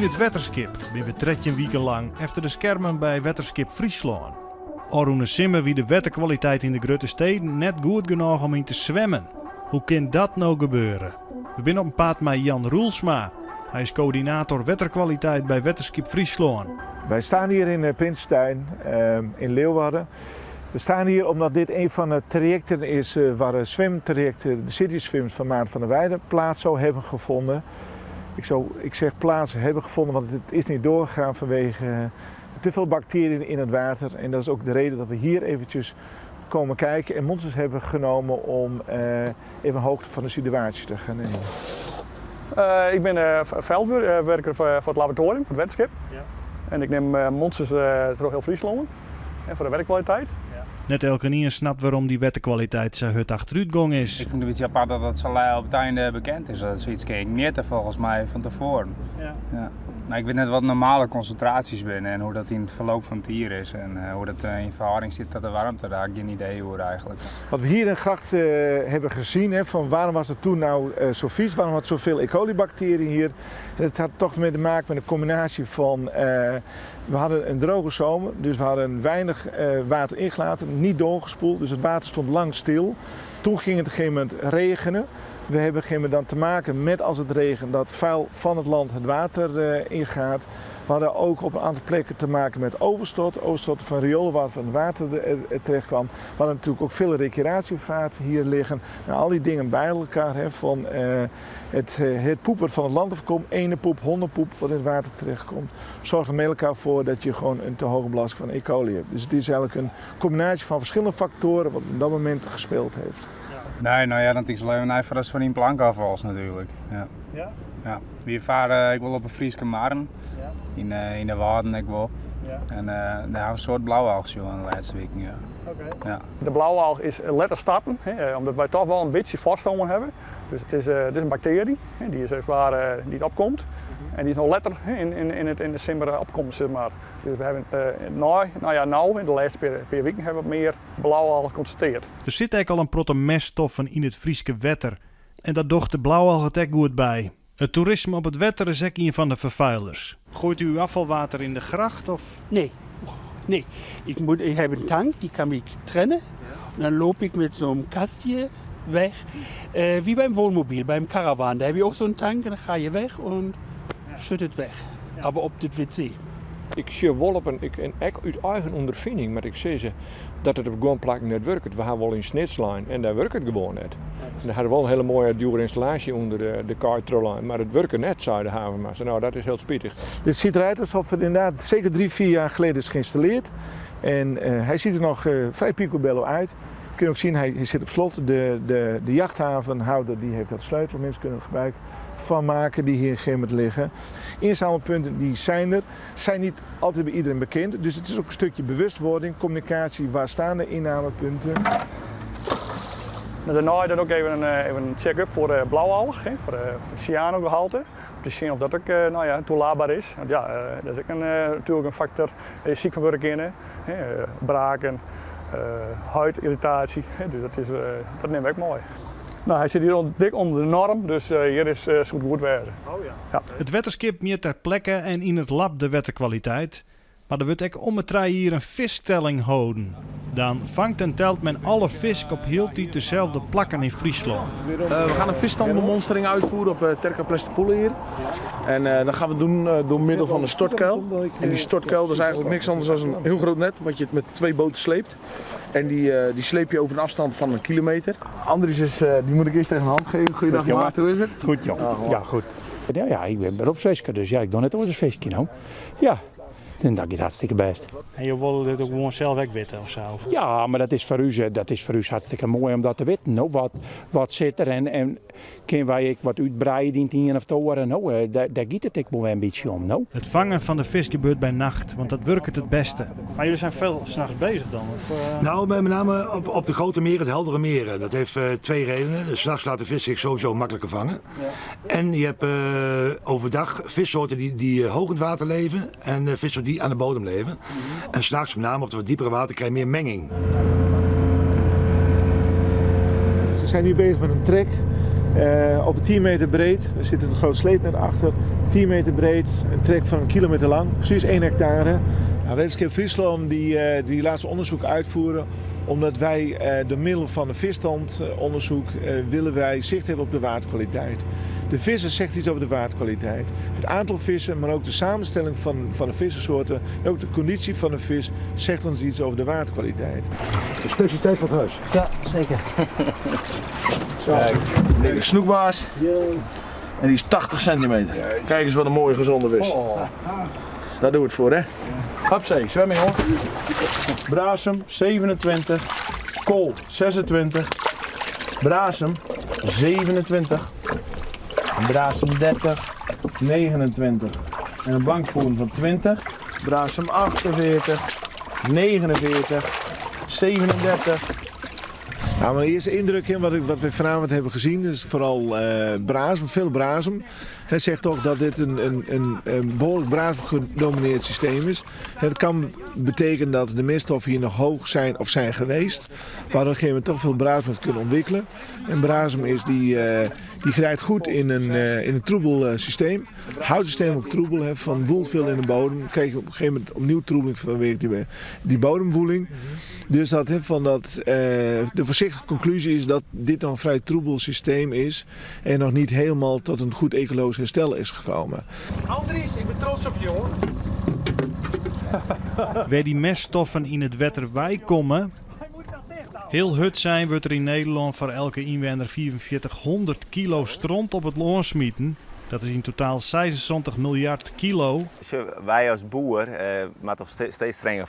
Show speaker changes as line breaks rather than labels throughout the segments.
In het Wetterskip ben we 13 weken lang efter de schermen bij Wetterskip Friesland. Orune simmer wie de wetterkwaliteit in de grote steden net goed genoeg om in te zwemmen. Hoe kan dat nou gebeuren? We zijn op een pad met Jan Roelsma. Hij is coördinator wetterkwaliteit bij Wetterskip Friesland.
Wij staan hier in Prinsenstein in Leeuwarden. We staan hier omdat dit een van de trajecten is waar zwemtrajecten, de City Swims van Maarten van der Weijden, plaats zou hebben gevonden. Ik zeg plaats hebben gevonden, want het is niet doorgegaan vanwege te veel bacteriën in het water. En dat is ook de reden dat we hier eventjes komen kijken en monsters hebben genomen om even een hoogte van de situatie te gaan nemen.
Ik ben veldwerker voor het laboratorium, voor het Wetterskip. Ja. En ik neem monsters door heel Friesland en voor de werkkwaliteit.
Ja. Net elke niet snapt waarom die wetterkwaliteit zo hut achteruitgang is.
Ik vind het een beetje apart dat het zo op het einde bekend is. Dat is zoiets meer volgens mij van tevoren. Ja. Ja. Nou, ik weet net wat normale concentraties binnen en hoe dat in het verloop van het hier is en hoe dat in verhouding zit tot de warmte. Daar heb ik geen idee hoe eigenlijk.
Wat we hier in Gracht hebben gezien, van waarom was het toen nou zo vies, waarom had zoveel E. coli bacteriën hier. En het had toch mee te maken met een combinatie van, we hadden een droge zomer, dus we hadden weinig water ingelaten, niet doorgespoeld, dus het water stond lang stil. Toen ging het op een gegeven moment regenen. We hebben op een gegeven moment dan te maken met als het regent dat vuil van het land het water ingaat. We hadden ook op een aantal plekken te maken met overstot van rioolwater van het water terecht kwam. We hadden natuurlijk ook veel recreatievaarten hier liggen. Nou, al die dingen bij elkaar, van het poep wat van het land afkomt, ene poep, hondenpoep wat in het water terechtkomt, zorgen met elkaar voor dat je gewoon een te hoge belasting van E. coli hebt. Dus het is eigenlijk een combinatie van verschillende factoren wat op dat moment gespeeld heeft.
Nee, nou ja, dan is het alleen voor van die plankafvals natuurlijk. Ja. Ja? Ja. We varen, ik wil op een Friese maren, ja. In de Waarden ik wil. Ja. En daar hebben we een soort blauwalg in de laatste weken. Ja. Okay. Ja.
De blauwalg is letter starten, omdat wij toch wel een beetje voorstomen hebben. Dus het is een bacterie die is waar die het opkomt. En die is nog letter in december opkomt, zeg maar. Dus we hebben nou in de laatste paar weken hebben we meer blauwalg geconstateerd.
Er zit eigenlijk al een protte meststoffen in het Friese wetter. En daar docht de blauwalg het ook goed bij. Het toerisme op het wetter is ook een van de vervuilers. Gooit u uw afvalwater in de gracht of?
Nee. Ik heb een tank, die kan ik trennen. En dan loop ik met zo'n kastje weg. Wie beim Wohnmobil, beim Caravan. Daar heb je ook zo'n tank en dan ga je weg en schütt het weg. Maar op dit wc.
Ik zie wel op en ook uit eigen ondervinding, maar ik zie ze dat het op gewoon plekken net werkt. We hebben wel in Snitslijn en daar werkt het gewoon net. En daar hadden we wel een hele mooie dure installatie onder de Kaitrolijn, maar het werkt net, zei de havenmaster. Nou, dat is heel spietig.
Dit ziet eruit alsof het inderdaad zeker 3-4 jaar geleden is geïnstalleerd. En hij ziet er nog vrij picobello uit. Je kunt ook zien, hij zit op slot. De jachthavenhouder die heeft dat sleutel. Mensen kunnen er gebruik van maken die hier in Gimmert liggen. Inzamelpunten die zijn er. Zijn niet altijd bij iedereen bekend. Dus het is ook een stukje bewustwording, communicatie. Waar staan de innamepunten?
Daarna dan ook even een check-up voor de blauwalg, voor de cyanogehalte. Om te zien of dat ook toelaatbaar is. Want ja, dat is ook natuurlijk een factor. Er is ziek van werk in, braken, huidirritatie. Dus dat nemen we ook mooi. Nou, hij zit hier dik onder de norm, dus hier is het goed wezen.
Oh ja. Ja. Het Wetterskip meer ter plekke en in het lab de wetterkwaliteit. Maar er wordt ook om het trein hier een visstelling houden. Dan vangt en telt men alle vis op heel die dezelfde plakken in Friesland.
We gaan een visstandbemonstering uitvoeren op Terkaplesterpoelen hier. En dat gaan we doen door middel van een stortkuil. En die stortkuil is eigenlijk niks anders dan een heel groot net wat je met 2 boten sleept. En die sleep je over een afstand van 1 kilometer. Andries die moet ik eerst tegen de hand geven. Goeiedag Maarten, hoe is het?
Goed joh. Ja, goed. Ja, ik ben beroepsfisker, dus ja, ik doe net als een visje nou. Ja. En dat gaat hartstikke best.
En je wil het ook gewoon zelf wegwitten of zo?
Ja, maar dat is voor u hartstikke mooi om dat te weten. Nou, wat zit er en kunnen wij wat uitbreiden in 10 of 2 jaar? Nou, daar gaat het wel een beetje om. Nou.
Het vangen van de vis gebeurt bij nacht, want dat werkt het beste.
Maar jullie zijn veel 's nachts bezig dan? Of,
Nou, met name op de grote meren, het heldere meren. Dat heeft 2 redenen. 's Nachts laat de vis zich sowieso makkelijker vangen. Ja. En je hebt overdag vissoorten die hoog in het water leven en vissoorten die aan de bodem leven. En 's nachts, met name op de wat diepere water, krijg je meer menging.
Ze zijn nu bezig met een trek op 10 meter breed. Er zit een groot sleepnet achter. 10 meter breed, een trek van 1 kilometer lang, precies 1 hectare. Wetenschap Friesland die laat zijn onderzoek uitvoeren omdat wij door middel van een visstandonderzoek willen wij zicht hebben op de waterkwaliteit. De vissen zegt iets over de waterkwaliteit. Het aantal vissen, maar ook de samenstelling van de vissensoorten en ook de conditie van de vis zegt ons iets over de waterkwaliteit.
De specialiteit van het huis.
Ja, zeker.
Kijk, de snoekbaas. En die is 80 centimeter. Kijk eens wat een mooie gezonde vis. Daar doen we het voor, hè? Hapzee, zwemming hoor. Brasem 27, kool 26, brasem 27, brasem 30, 29 en een bankvoering van 20, brasem 48, 49, 37.
Nou, mijn eerste indruk in wat we vanavond hebben gezien is vooral brasem, veel brasem. Het zegt ook dat dit een behoorlijk brasem gedomineerd systeem is. Het kan betekenen dat de meststoffen hier nog hoog zijn of zijn geweest, waardoor op een gegeven moment toch veel brasem kunnen ontwikkelen. En brasem is die grijpt goed in een troebel systeem. Houtsysteem ook troebel, van woelt veel in de bodem. Dan krijg je op een gegeven moment opnieuw troebeling vanwege die bodemwoeling. Dus de voorzichtige conclusie is dat dit nog een vrij troebel systeem is en nog niet helemaal tot een goed ecologisch herstel is gekomen.
Andries, ik ben trots op je hoor.
Waar die meststoffen in het water komen, heel hut zijn wordt er in Nederland voor elke inwoner 4400 kilo stront op het loon smieten. Dat is in totaal 76 miljard kilo.
Wij als boer moeten steeds strenger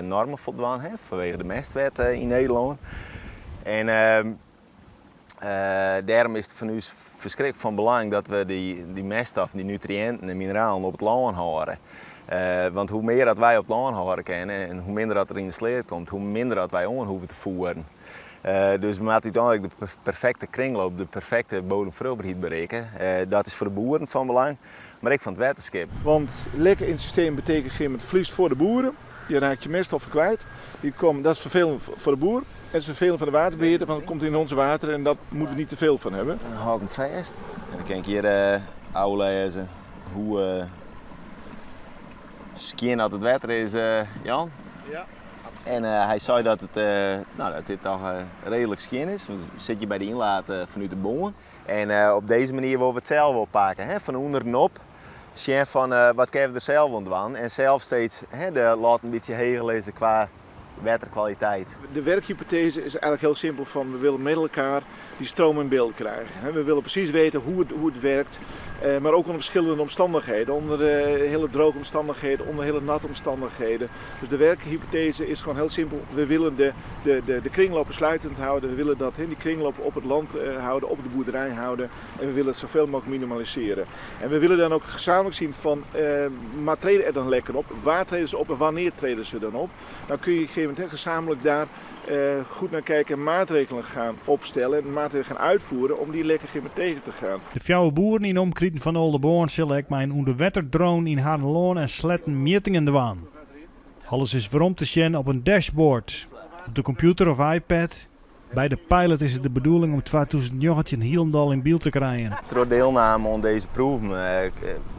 normen voldoen vanwege de mestwet in Nederland. En daarom is het voor ons verschrikkelijk van belang dat we die meststoffen, die nutriënten en mineralen op het land houden. Want hoe meer dat wij op het land houden kennen en hoe minder dat er in de sleet komt, hoe minder dat wij om hoeven te voeren. Dus we moeten uiteindelijk de perfecte kringloop, de perfecte bodemvruchtbaarheid bereiken. Dat is voor de boeren van belang, maar ook van het wetenschap.
Want lekker in het systeem betekent geen met verlies voor de boeren. Je raakt je meststoffen kwijt. Dat is vervelend voor de boer. En het is vervelend voor de waterbeheerder, want het komt in onze water en dat moeten we niet te veel van hebben.
Dan hou ik hem vast. En dan kan ik hier uitlezen hoe skien dat het water is, Jan.
Ja.
En hij zei dat, dat dit toch redelijk skien is. Dan zit je bij de inlaat vanuit de bomen. En op deze manier willen we het zelf oppakken. Van onder op. Zien van wat kunnen we er zelf aan doen. En zelf steeds laat een beetje hegel lezen qua waterkwaliteit.
De werkhypothese is eigenlijk heel simpel van we willen met elkaar die stroom in beeld krijgen. We willen precies weten hoe het werkt, maar ook onder verschillende omstandigheden. Onder hele droge omstandigheden, onder hele natte omstandigheden. Dus de werkhypothese is gewoon heel simpel. We willen de kringlopen sluitend houden. We willen dat die kringlopen op het land houden, op de boerderij houden. En we willen het zoveel mogelijk minimaliseren. En we willen dan ook gezamenlijk zien van, maar treden er dan lekker op? Waar treden ze op en wanneer treden ze dan op? Dan kun je op een gegeven moment gezamenlijk daar goed naar kijken en maatregelen gaan opstellen en maatregelen gaan uitvoeren om die lekker tegen te gaan.
De fjouwe boeren in omkrieten van Oldenborn zullen ik mijn onderwetterdrone in Hardenloon en Sletten meetingen doen. Alles is waarom te zien op een dashboard, op de computer of iPad. Bij de pilot is het de bedoeling om 2019 helemaal in beeld te krijgen.
Door deelname aan deze proeven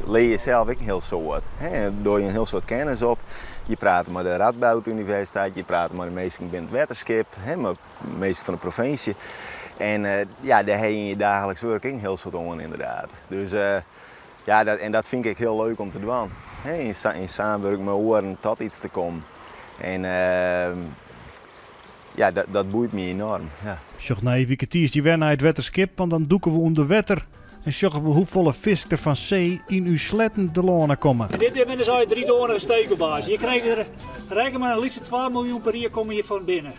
leer je zelf ook een heel soort. Door je een heel soort kennis op. Je praat met de Radboud Universiteit, je praat met de meesten binnen het wetenschap, met de meesten van de provincie. En daar heb je in je dagelijks werk een heel soort om inderdaad. Dus dat vind ik heel leuk om te doen. In samenwerking met oren tot iets te komen. En dat boeit me enorm. Ja.
Zocht na even die weer naar het wetenschap, want dan doeken we onder wetter. En zorgen we hoeveel vis er van zee in uw sletten de lonen komen.
Dit is al 3 doornen stekelbaas. Je krijgt er reken maar een liefst 12 miljoen per jaar komen hier van binnen.